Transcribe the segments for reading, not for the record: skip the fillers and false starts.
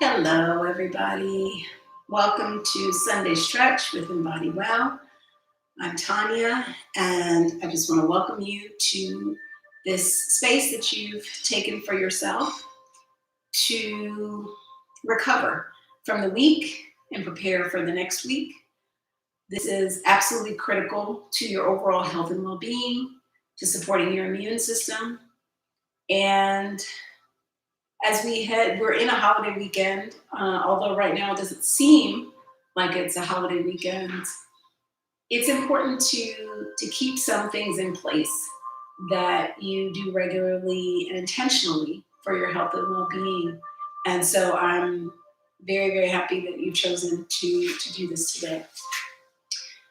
Hello, everybody. Welcome to Sunday Stretch with Embody Well. I'm Tanya, and I just want to welcome you to this space that you've taken for yourself to recover from the week and prepare for the next week. This is absolutely critical to your overall health and well-being, to supporting your immune system, and as we're in a holiday weekend, although right now it doesn't seem like it's a holiday weekend, it's important to keep some things in place that you do regularly and intentionally for your health and well-being. And so I'm very, very happy that you've chosen to do this today.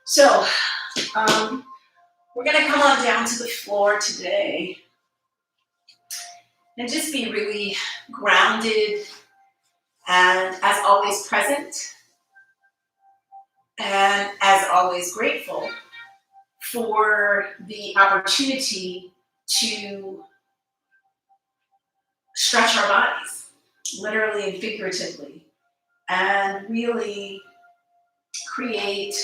So we're going to come on down to the floor today and just be really grounded and, as always, present, and as always, grateful for the opportunity to stretch our bodies, literally and figuratively, and really create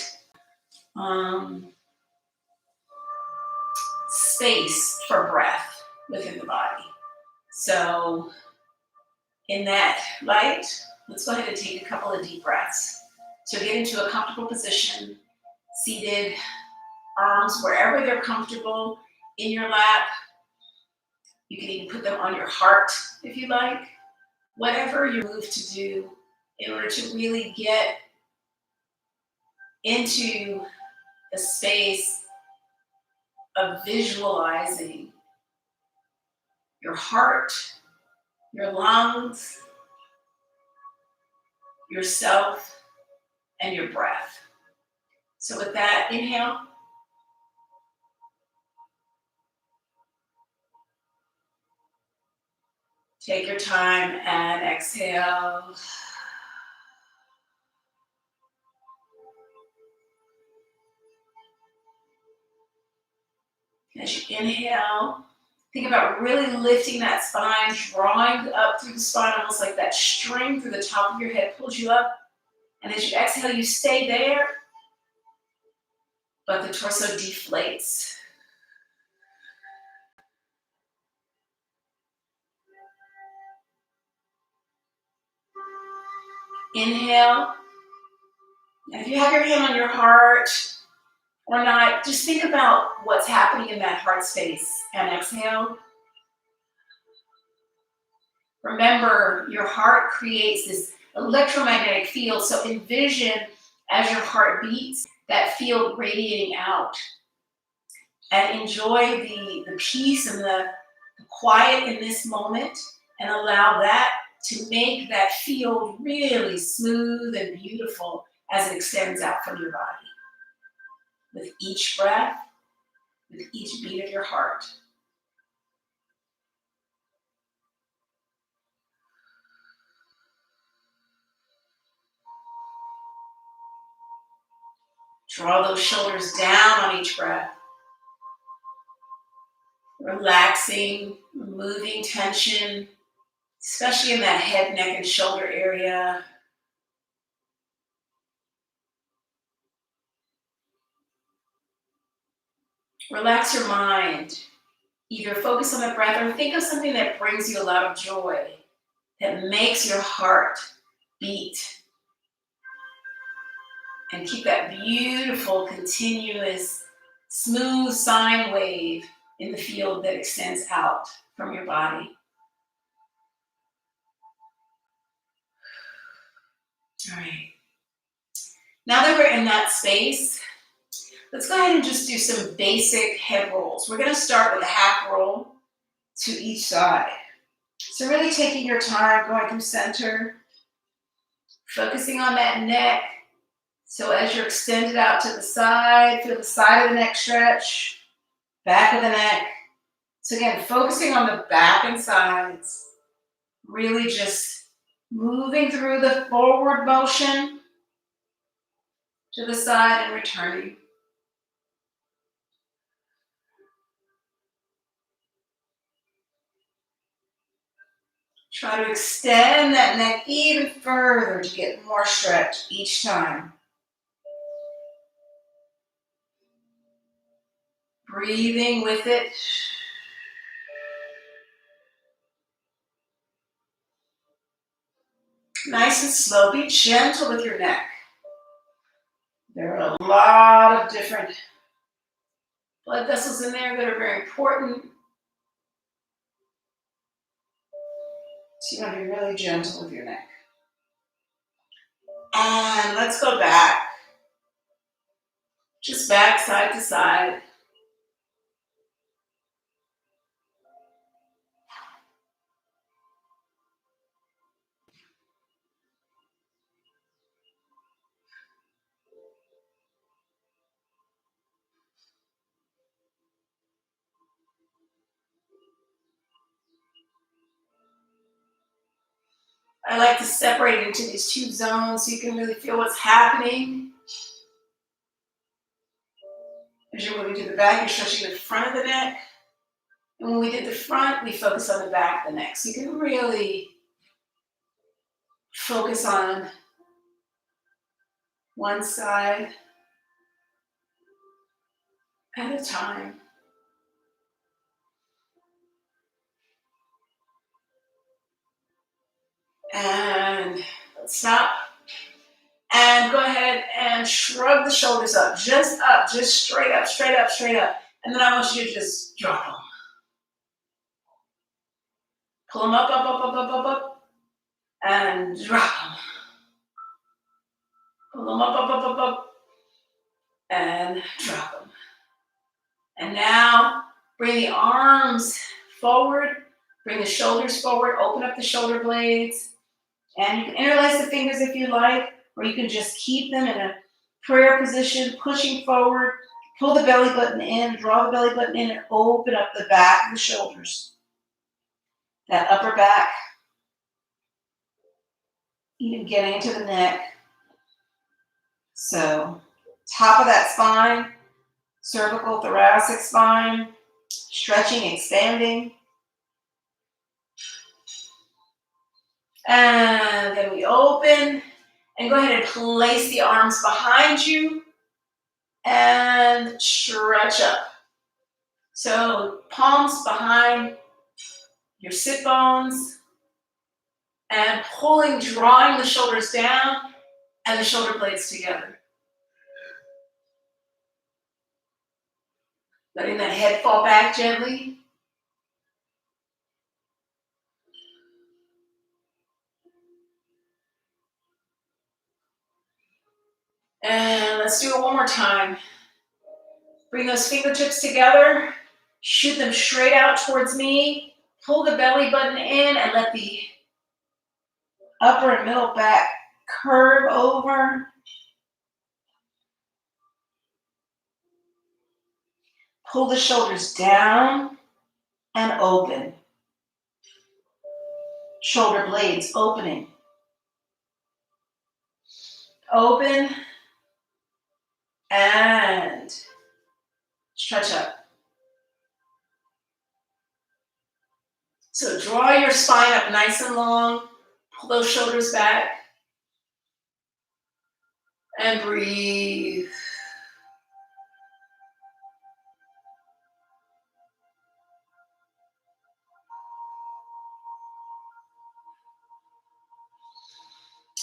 space for breath within the body. So in that light, let's go ahead and take a couple of deep breaths. So get into a comfortable position, seated, arms wherever they're comfortable in your lap. You can even put them on your heart if you like. Whatever you move to do in order to really get into the space of visualizing your heart, your lungs, yourself, and your breath. So with that, inhale. Take your time and exhale. As you inhale, think about really lifting that spine, drawing up through the spine, almost like that string through the top of your head pulls you up. And as you exhale, you stay there, but the torso deflates. Inhale. And if you have your hand on your heart or not, just think about what's happening in that heart space. And exhale. Remember, your heart creates this electromagnetic field, so envision as your heart beats, that field radiating out. And enjoy the peace and the quiet in this moment, and allow that to make that field really smooth and beautiful as it extends out from your body. With each breath, with each beat of your heart. Draw those shoulders down on each breath. Relaxing, removing tension, especially in that head, neck, and shoulder area. Relax your mind. Either focus on the breath or think of something that brings you a lot of joy, that makes your heart beat. And keep that beautiful, continuous, smooth sine wave in the field that extends out from your body. All right. Now that we're in that space, let's go ahead and just do some basic head rolls. We're going to start with a half roll to each side. So really taking your time, going through center, focusing on that neck. So as you're extended out to the side, feel the side of the neck stretch, back of the neck. So again, focusing on the back and sides, really just moving through the forward motion to the side and returning. Try to extend that neck even further to get more stretch each time. Breathing with it. Nice and slow. Be gentle with your neck. There are a lot of different blood vessels in there that are very important. So you want to be really gentle with your neck. And let's go back. Just back side to side. I like to separate it into these two zones so you can really feel what's happening. As you're moving to the back, you're stretching the front of the neck. And when we did the front, we focus on the back of the neck. So you can really focus on one side at a time. And let's stop. And go ahead and shrug the shoulders up, just straight up, straight up, straight up. And then I want you to just drop them. Pull them up, up, up, up, up, up, up, and drop them. Pull them up, up, up, up, up, and drop them. And now bring the arms forward, bring the shoulders forward, open up the shoulder blades, and you can interlace the fingers if you like, or you can just keep them in a prayer position, pushing forward. Pull the belly button in, draw the belly button in, and open up the back of the shoulders. That upper back, even getting into the neck. So, top of that spine, cervical, thoracic spine, stretching, expanding. And then we open, and go ahead and place the arms behind you and stretch up. So palms behind your sit bones and pulling, drawing the shoulders down and the shoulder blades together. Letting that head fall back gently. And let's do it one more time. Bring those fingertips together, shoot them straight out towards me, pull the belly button in and let the upper and middle back curve over. Pull the shoulders down and open. Shoulder blades opening. Open and stretch up. So draw your spine up nice and long. Pull those shoulders back. And breathe.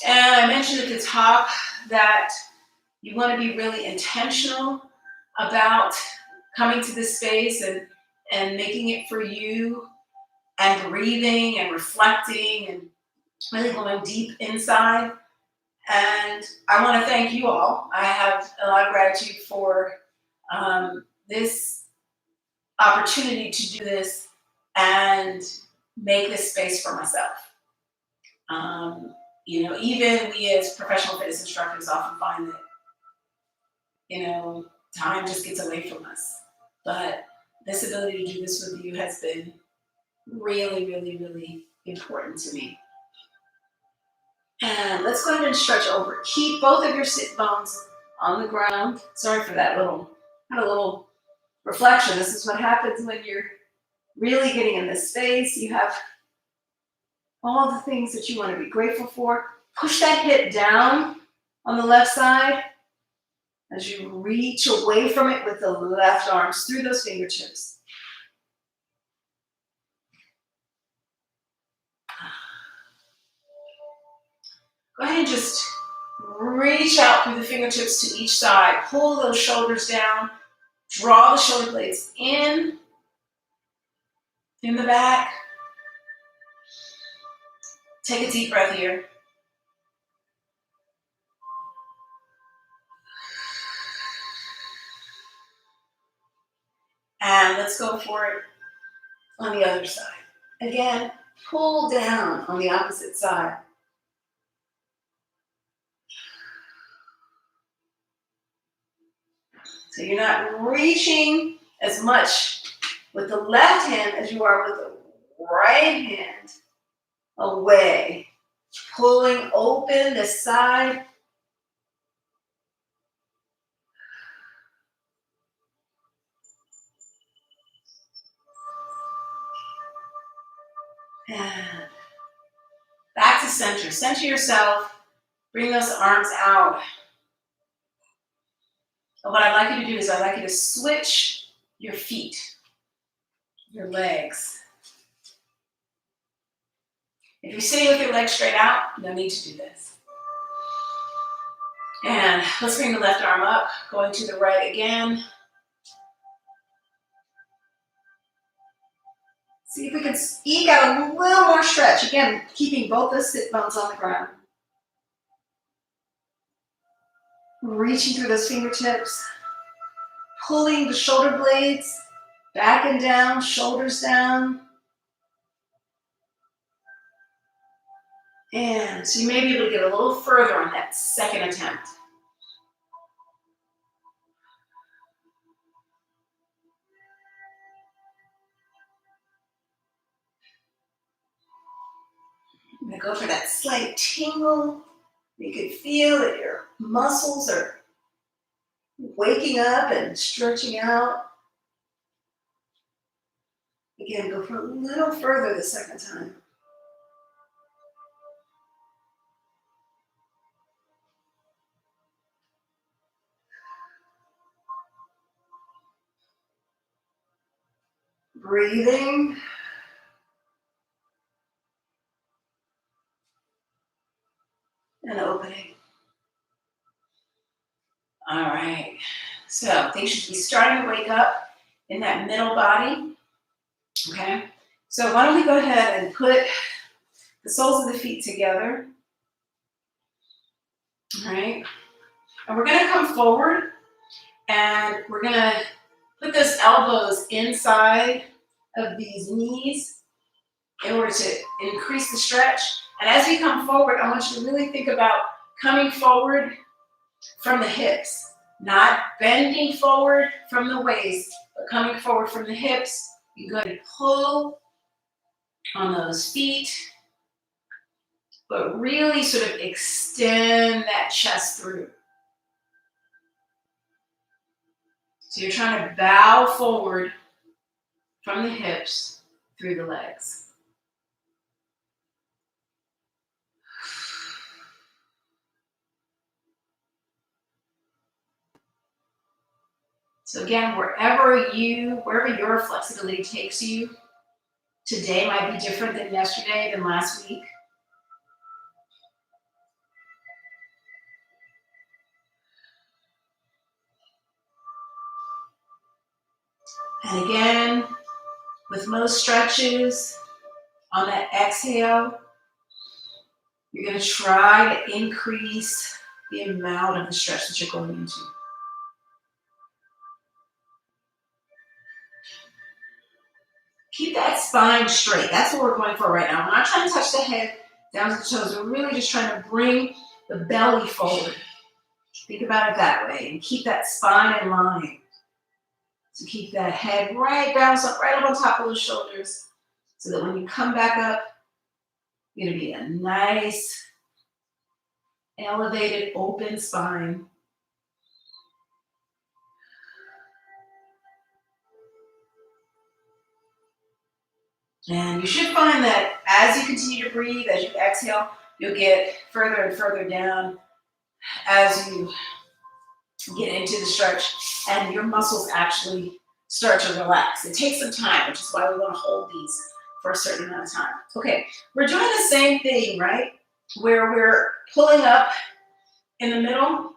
And I mentioned at the top that you want to be really intentional about coming to this space and making it for you and breathing and reflecting and really going deep inside. And I want to thank you all. I have a lot of gratitude for this opportunity to do this and make this space for myself. Even we as professional fitness instructors often find that, time just gets away from us. But this ability to do this with you has been really, really, really important to me. And let's go ahead and stretch over. Keep both of your sit bones on the ground. Sorry for that little reflection. This is what happens when you're really getting in this space. You have all the things that you want to be grateful for. Push that hip down on the left side as you reach away from it with the left arms through those fingertips. Go ahead and just reach out through the fingertips to each side. Pull those shoulders down. Draw the shoulder blades in the back. Take a deep breath here. And let's go for it on the other side. Again, pull down on the opposite side. So you're not reaching as much with the left hand as you are with the right hand away. Pulling open the side. And back to center. Center yourself. Bring those arms out. And what I'd like you to do is I'd like you to switch your feet, your legs. If you're sitting with your legs straight out, no need to do this. And let's bring the left arm up, going to the right again. See if we can eke out a little more stretch. Again, keeping both those sit bones on the ground. Reaching through those fingertips. Pulling the shoulder blades back and down, shoulders down. And so you may be able to get a little further on that second attempt. I'm going to go for that slight tingle. You can feel that your muscles are waking up and stretching out. Again, go for a little further the second time. Breathing. And opening. All right. So things should be starting to wake up in that middle body. Okay. So why don't we go ahead and put the soles of the feet together. All right. And we're going to come forward and we're going to put those elbows inside of these knees in order to increase the stretch. And as we come forward, I want you to really think about coming forward from the hips, not bending forward from the waist, but coming forward from the hips. You go ahead and pull on those feet, but really sort of extend that chest through. So you're trying to bow forward from the hips through the legs. So again, wherever your flexibility takes you, today might be different than yesterday, than last week. And again, with most stretches, on that exhale, you're going to try to increase the amount of the stretch that you're going into. Keep that spine straight. That's what we're going for right now. We're not trying to touch the head down to the toes. We're really just trying to bring the belly forward. Think about it that way. And keep that spine in line. So keep that head right down, so right up on top of those shoulders, so that when you come back up, you're going to be a nice, elevated, open spine. And you should find that as you continue to breathe, as you exhale, you'll get further and further down as you get into the stretch, and your muscles actually start to relax. It takes some time, which is why we want to hold these for a certain amount of time. Okay, we're doing the same thing, right? Where we're pulling up in the middle.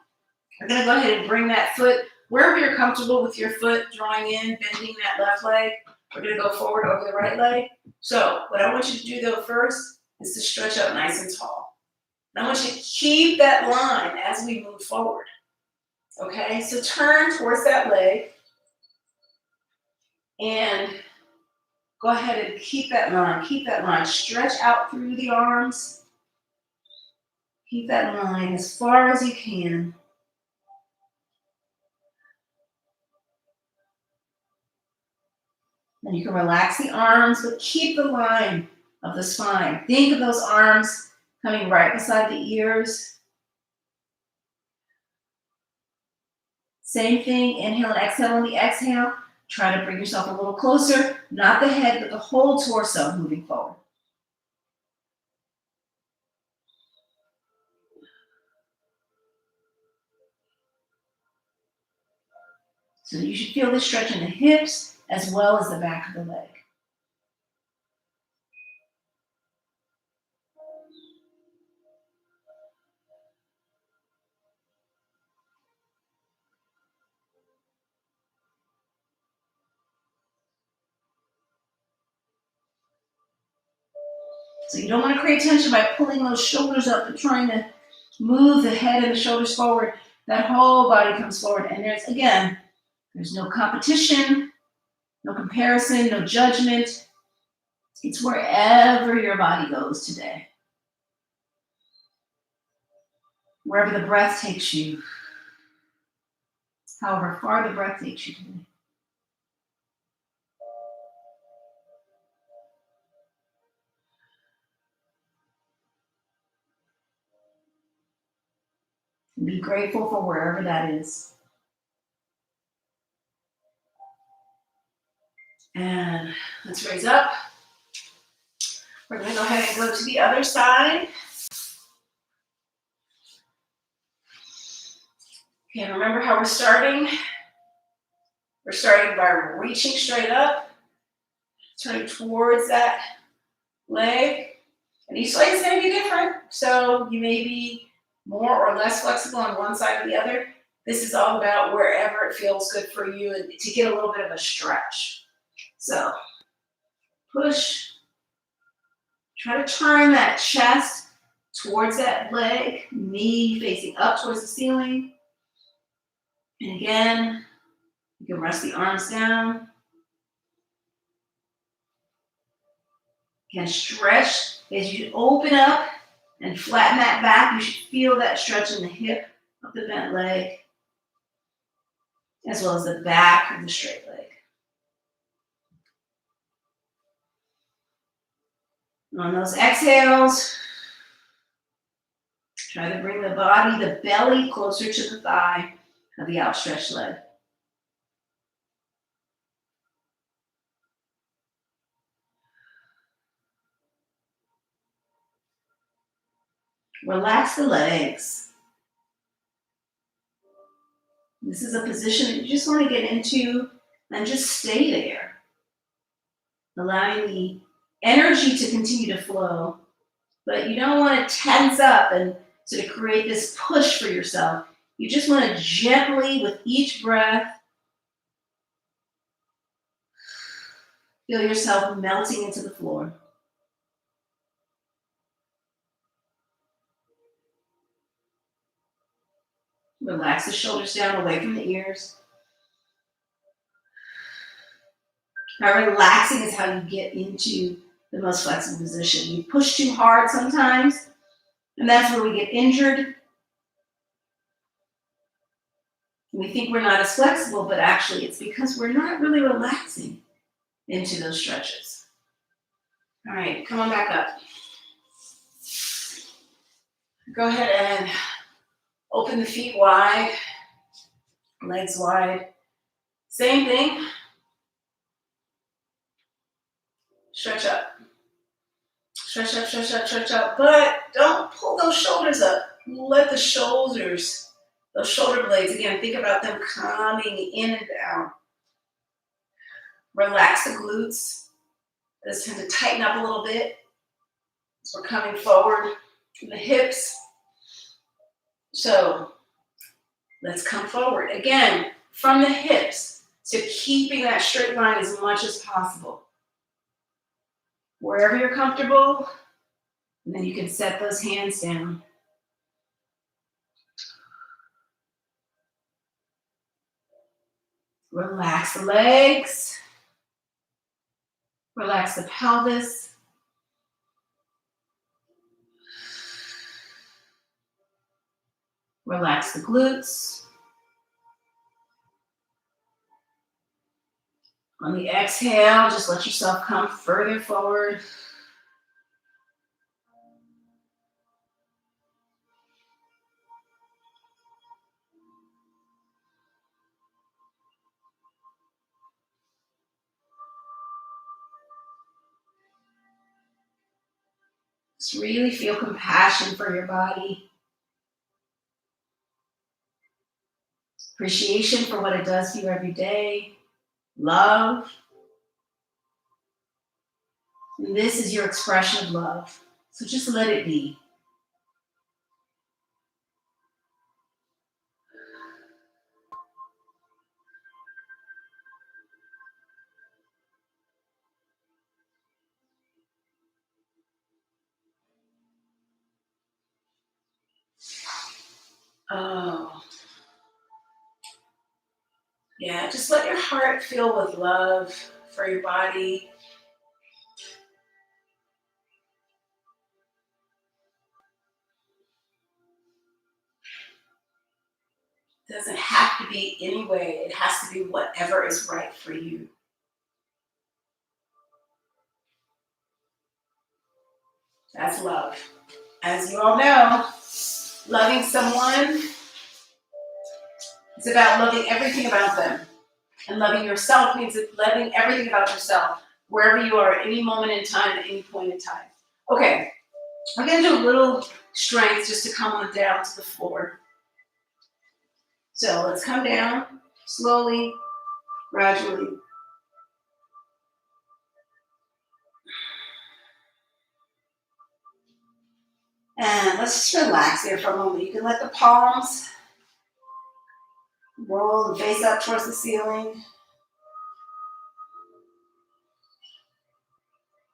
We're going to go ahead and bring that foot wherever you're comfortable with your foot, drawing in, bending that left leg. We're going to go forward over the right leg. So what I want you to do though first is to stretch up nice and tall. And I want you to keep that line as we move forward. Okay, so turn towards that leg and go ahead and keep that line. Stretch out through the arms. Keep that line as far as you can. And you can relax the arms, but keep the line of the spine. Think of those arms coming right beside the ears. Same thing, inhale and exhale on the exhale. Try to bring yourself a little closer, not the head, but the whole torso moving forward. So you should feel the stretch in the hips as well as the back of the leg. So you don't want to create tension by pulling those shoulders up and trying to move the head and the shoulders forward. That whole body comes forward. And there's no competition, no comparison, no judgment. It's wherever your body goes today. Wherever the breath takes you. However far the breath takes you today. And be grateful for wherever that is. And let's raise up. We're going to go ahead and go to the other side. Okay, remember how we're starting? We're starting by reaching straight up, turning towards that leg. And each leg is going to be different. So you may be more or less flexible on one side or the other. This is all about wherever it feels good for you and to get a little bit of a stretch. So push. Try to turn that chest towards that leg, knee facing up towards the ceiling. And again, you can rest the arms down. You can stretch as you open up and flatten that back. You should feel that stretch in the hip of the bent leg, as well as the back of the straight leg. And on those exhales, try to bring the body, the belly, closer to the thigh of the outstretched leg. Relax the legs. This is a position that you just want to get into and just stay there. Allowing the energy to continue to flow, but you don't want to tense up and sort of create this push for yourself. You just want to gently, with each breath, feel yourself melting into the floor. Relax the shoulders down away from the ears. Now, relaxing is how you get into the most flexible position. You push too hard sometimes, and that's where we get injured. We think we're not as flexible, but actually it's because we're not really relaxing into those stretches. All right, come on back up. Go ahead and open the feet wide, legs wide. Same thing. Stretch up. Stretch up, stretch up, stretch up. But don't pull those shoulders up. Let the shoulders, those shoulder blades, again, think about them coming in and down. Relax the glutes. Let's tend to tighten up a little bit as we're coming forward in the hips. So let's come forward. Again, from the hips. So keeping that straight line as much as possible. Wherever you're comfortable, and then you can set those hands down. Relax the legs. Relax the pelvis. Relax the glutes. On the exhale, just let yourself come further forward. Just really feel compassion for your body. Appreciation for what it does for you every day. Love. And this is your expression of love. So just let it be. Oh. Yeah, just let your heart fill with love for your body. It doesn't have to be any way. It has to be whatever is right for you. That's love. As you all know, loving someone is about loving everything about them. And loving yourself means loving everything about yourself, wherever you are at any moment in time, at any point in time. Okay, I'm going to do a little strength just to come on down to the floor. So let's come down slowly, gradually. And let's just relax there for a moment. You can let the palms roll and face up towards the ceiling.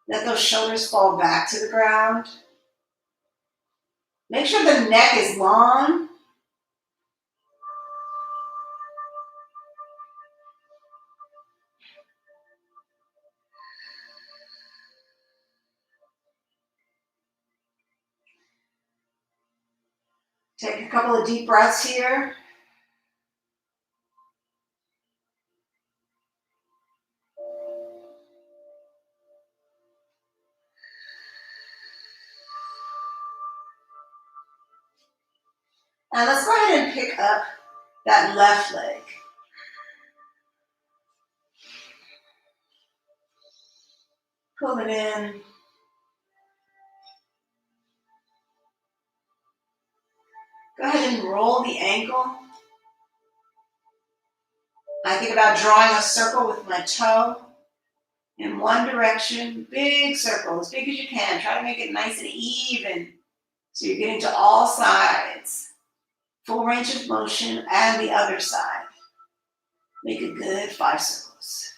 Let those shoulders fall back to the ground. Make sure the neck is long. Take a couple of deep breaths here. And let's go ahead and pick up that left leg. Pull it in. Go ahead and roll the ankle. I think about drawing a circle with my toe in one direction. Big circle, as big as you can. Try to make it nice and even. So you're getting to all sides. Full range of motion and the other side. Make a good 5 circles.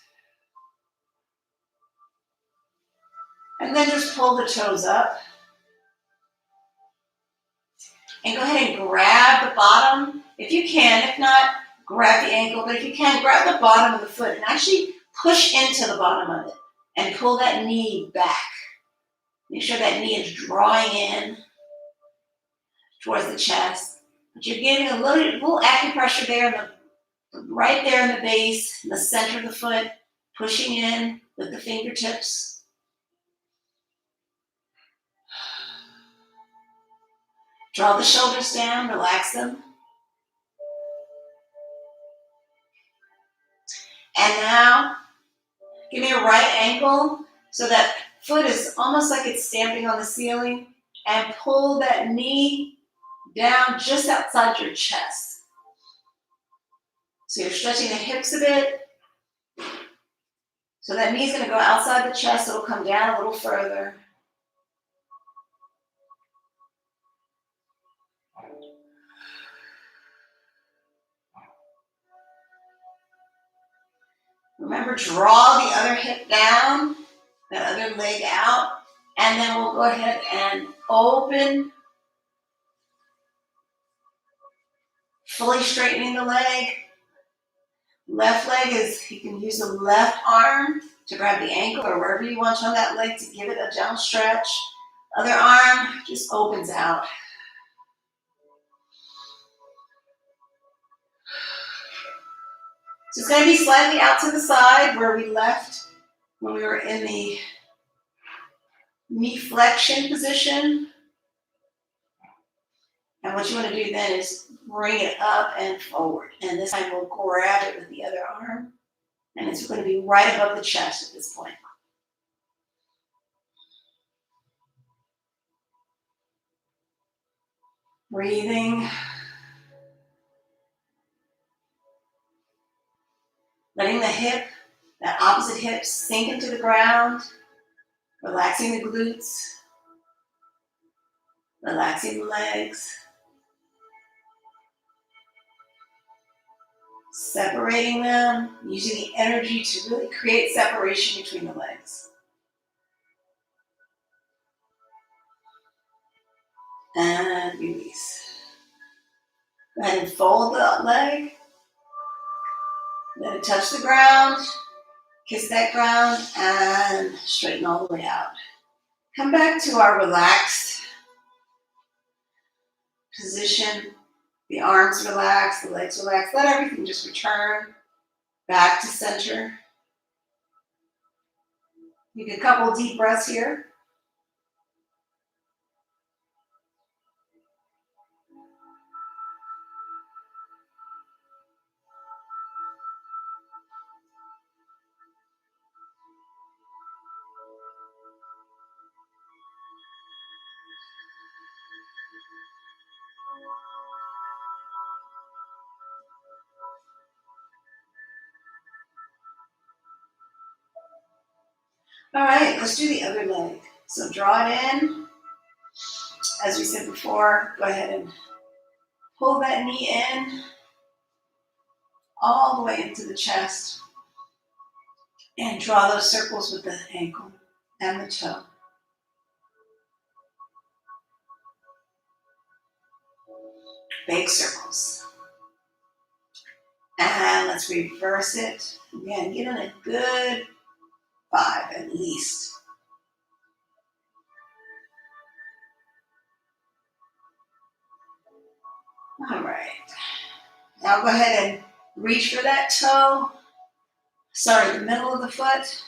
And then just pull the toes up. And go ahead and grab the bottom, if you can. If not, grab the ankle. But if you can, grab the bottom of the foot and actually push into the bottom of it. And pull that knee back. Make sure that knee is drawing in towards the chest. But you're getting a little acupressure there, right there in the base, in the center of the foot, pushing in with the fingertips. Draw the shoulders down, relax them. And now, give me a right ankle So that foot is almost like it's stamping on the ceiling, and pull that knee down just outside your chest. So you're stretching the hips a bit. So that knee's going to go outside the chest. It'll come down a little further. Remember, draw the other hip down, that other leg out, and then we'll go ahead and open, fully straightening the leg. Left leg is, you can use the left arm to grab the ankle or wherever you want on that leg to give it a gentle stretch. Other arm just opens out. So it's going to be slightly out to the side where we left when we were in the knee flexion position. And what you want to do then is bring it up and forward. And this time we'll grab it with the other arm. And it's going to be right above the chest at this point. Breathing. Letting the hip, that opposite hip, sink into the ground. Relaxing the glutes. Relaxing the legs. Separating them, using the energy to really create separation between the legs. And release. Go ahead and fold the leg. Let it touch the ground. Kiss that ground and straighten all the way out. Come back to our relaxed position. The arms relax, the legs relax. Let everything just return back to center. You can couple deep breaths here. All right, let's do the other leg. So draw it in. As we said before, go ahead and pull that knee in all the way into the chest and draw those circles with the ankle and the toe. Big circles. And let's reverse it. Again, get in a good 5 at least. All right. Now go ahead and reach for that toe. Sorry, the middle of the foot.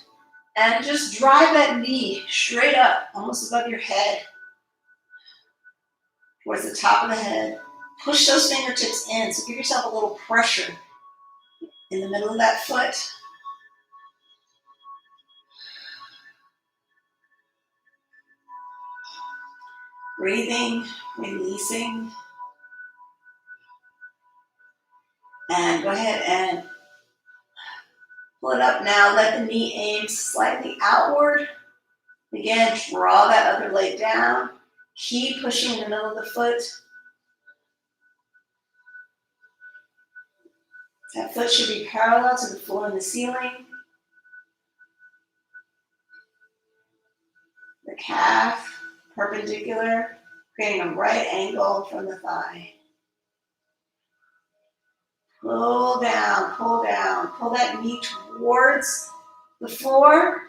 And just drive that knee straight up, almost above your head, towards the top of the head. Push those fingertips in, so give yourself a little pressure in the middle of that foot. Breathing, releasing. And go ahead and pull it up now. Let the knee aim slightly outward. Again, draw that other leg down. Keep pushing in the middle of the foot. That foot should be parallel to the floor and the ceiling. The calf perpendicular, creating a right angle from the thigh. Pull down, pull down. Pull that knee towards the floor.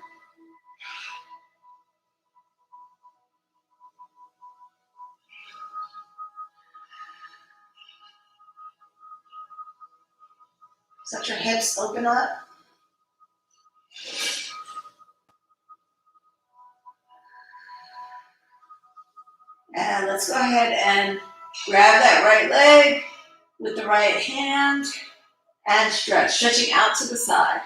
So let your hips open up. And let's go ahead and grab that right leg with the right hand and stretch, stretching out to the side.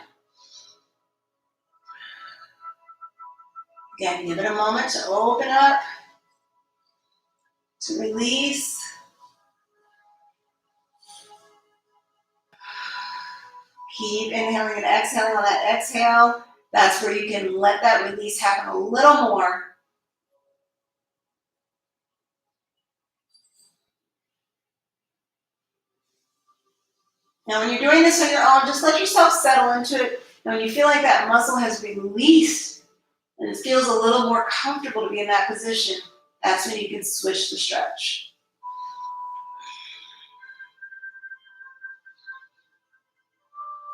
Again, give it a moment to open up, to release. Keep inhaling and exhaling. On that exhale, that's where you can let that release happen a little more. Now, when you're doing this on your own, just let yourself settle into it. And when you feel like that muscle has released and it feels a little more comfortable to be in that position, that's when you can switch the stretch.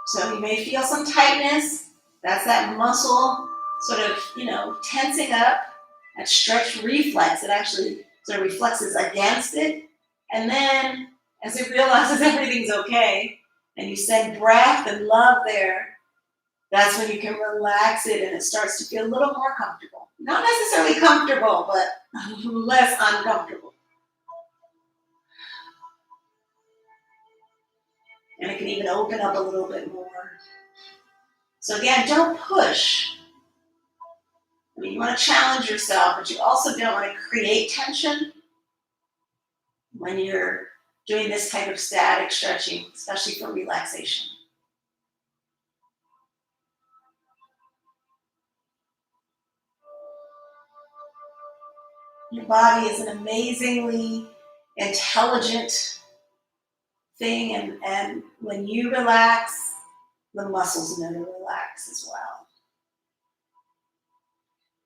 So you may feel some tightness. That's that muscle sort of, tensing up. That stretch reflex, it actually sort of reflexes against it. And then as it realizes everything's okay, and you send breath and love there, that's when you can relax it and it starts to feel a little more comfortable. Not necessarily comfortable, but less uncomfortable. And it can even open up a little bit more. So again, don't push. I mean, you want to challenge yourself, but you also don't want to create tension when you're doing this type of static stretching, especially for relaxation. Your body is an amazingly intelligent thing, and when you relax, the muscles know to relax as well.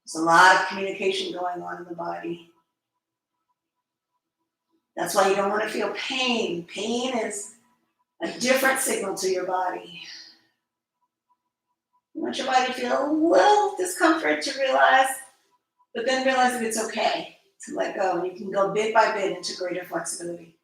There's a lot of communication going on in the body. That's why you don't want to feel pain. Pain is a different signal to your body. You want your body to feel a little discomfort to realize, but then realize that it's okay to let go, and you can go bit by bit into greater flexibility.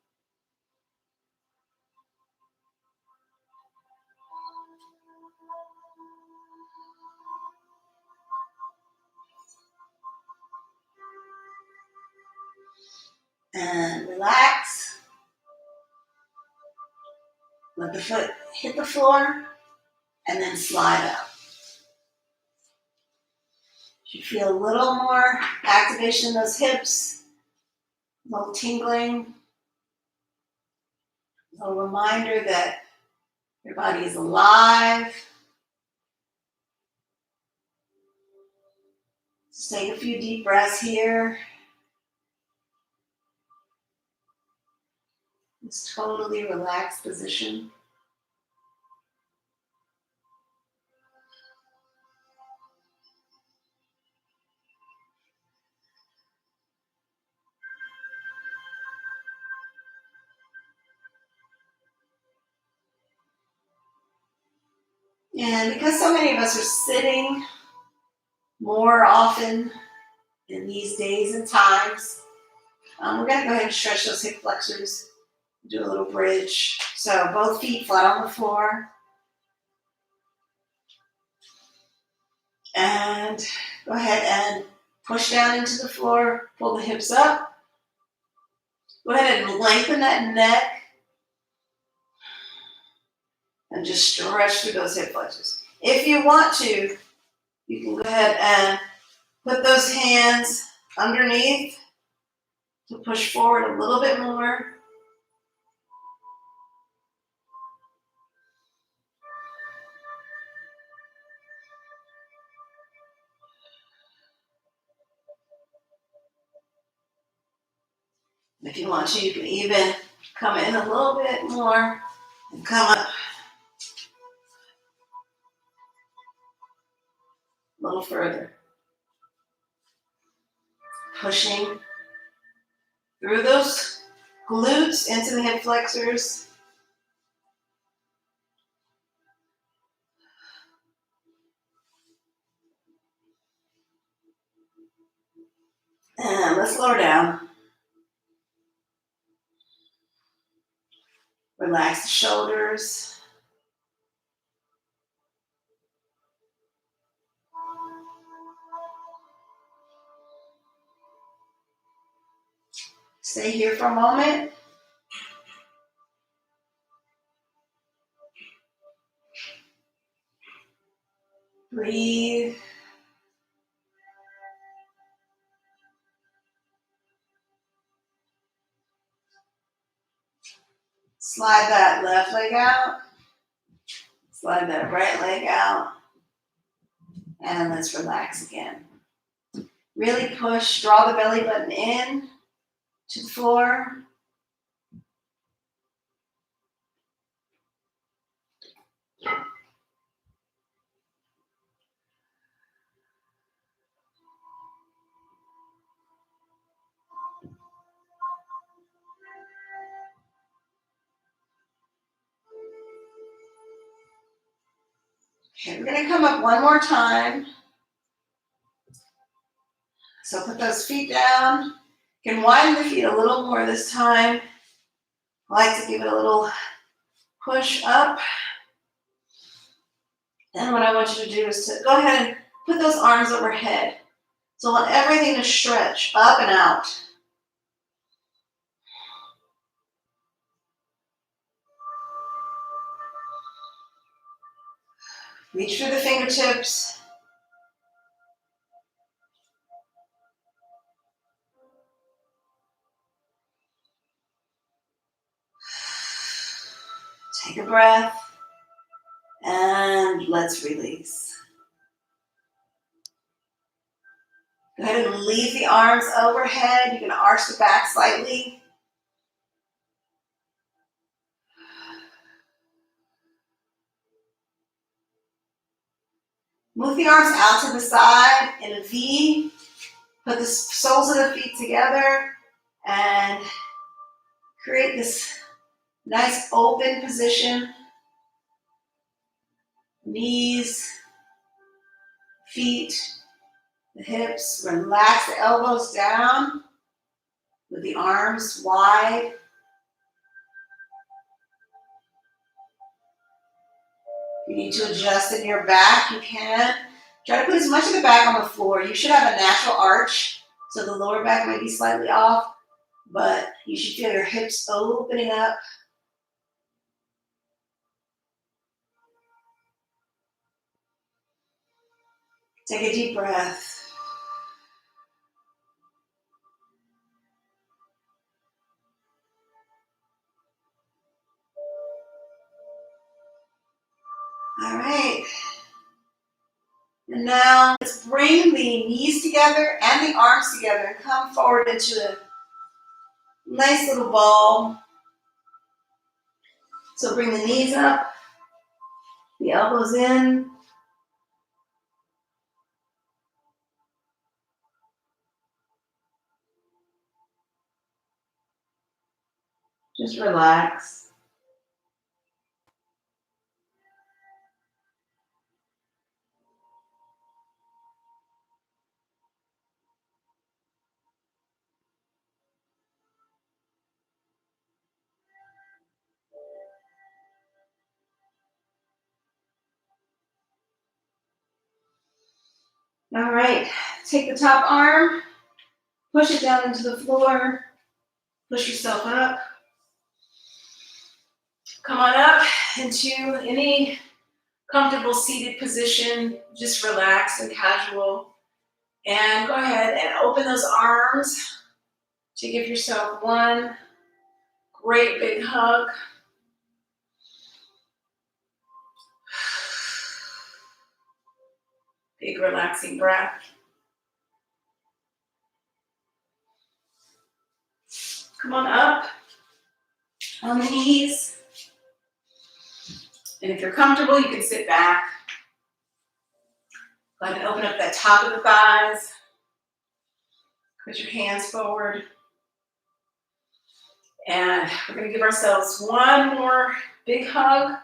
And relax. Let the foot hit the floor and then slide up. You feel a little more activation in those hips, a little tingling, a little reminder that your body is alive. Just take a few deep breaths here. This totally relaxed position. And because so many of us are sitting more often in these days and times, we're going to go ahead and stretch those hip flexors, do a little bridge. So both feet flat on the floor. And go ahead and push down into the floor, pull the hips up. Go ahead and lengthen that neck and just stretch through those hip flexors. If you want to, you can go ahead and put those hands underneath to push forward a little bit more. If you want to, you can even come in a little bit more and come up a little further. Pushing through those glutes into the hip flexors. And let's lower down. Relax the shoulders. Stay here for a moment. Breathe. Slide that left leg out. Slide that right leg out. And let's relax again. Really push, draw the belly button in to the floor. Okay, we're gonna come up one more time. So put those feet down. You can widen the feet a little more this time. I like to give it a little push up. Then what I want you to do is to go ahead and put those arms overhead. So I want everything to stretch up and out. Reach through the fingertips. Take a breath. And let's release. Go ahead and leave the arms overhead. You can arch the back slightly. Move the arms out to the side in a V. Put the soles of the feet together and create this nice open position. Knees, feet, the hips. Relax the elbows down with the arms wide. If you need to adjust in your back, you can. Try to put as much of the back on the floor. You should have a natural arch, so the lower back might be slightly off, but you should feel your hips opening up. Take a deep breath. All right. And now let's bring the knees together and the arms together and come forward into a nice little ball. So bring the knees up, the elbows in. Just relax. All right, take the top arm, push it down into the floor, push yourself up. Come on up into any comfortable seated position, just relax and casual. And go ahead and open those arms to give yourself one great big hug. Big relaxing breath. Come on up on the knees. And if you're comfortable, you can sit back. Go ahead and open up that top of the thighs. Put your hands forward. And we're going to give ourselves one more big hug.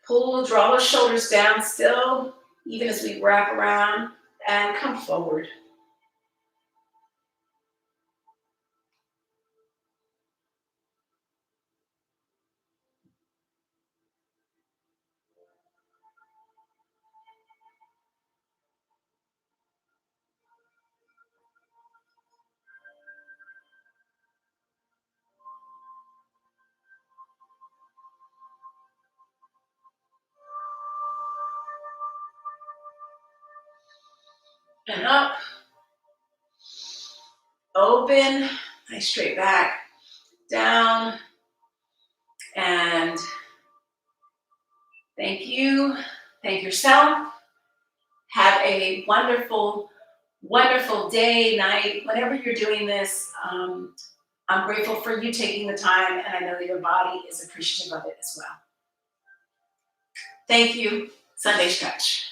Draw those shoulders down still, even as we wrap around and come forward. And up, open, nice straight back. down. And thank you. Thank yourself. Have a wonderful, wonderful day, night, whenever you're doing this. I'm grateful for you taking the time, and I know that your body is appreciative of it as well. Thank you. Sunday Stretch.